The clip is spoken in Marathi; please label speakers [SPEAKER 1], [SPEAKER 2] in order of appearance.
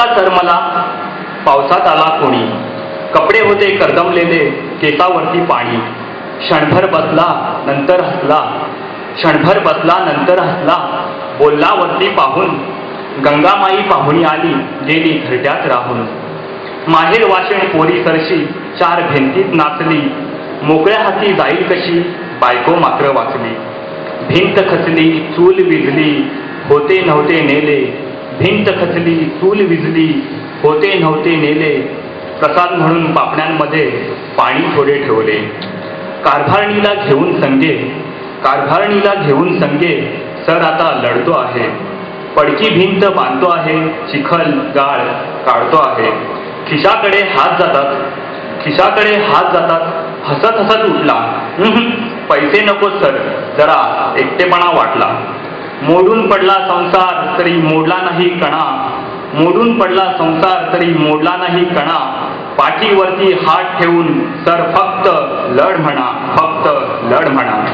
[SPEAKER 1] का सर मला? पावसात आला कोणी, कपडे होते कर्दमलेले, केसावरती पाणी. क्षणभर बसला नंतर हसला, क्षणभर बसला नंतर हसला. बोलला वरती पाहून, गंगामाई पाहुणी आली, गेली घरट्यात राहून. माहेर वाशिण पोरी सरशी, चार भिंतीत नाचली. मोकळ्या हाती जाईल कशी, बायको मात्र वाचली. भिंत खचली चूल विझली, होते नव्हते नेले. भिंत खचली चूल विझली, होते नव्हते नेले. प्रसाद म्हणून पापण्यांमध्ये पाणी थोडे ठेवले. कारभारणीला घेऊन संगे, कारभारणीला घेऊन संगे, सर आता लढतो आहे. पडकी भिंत बांधतो आहे, चिखल गाळ काढतो आहे. खिशाकडे हात जातात, खिशाकडे हात जातात. हसत हसत उठला, पैसे नको सर, जरा एकटेपणा वाटला. मोडून पडला संसार तरी मोडला नाही कणा, मोडून पडला संसार तरी मोडला नाही कणा. पाठीवरती हात ठेवून सर फक्त लढ म्हणा, फक्त लढ म्हणा.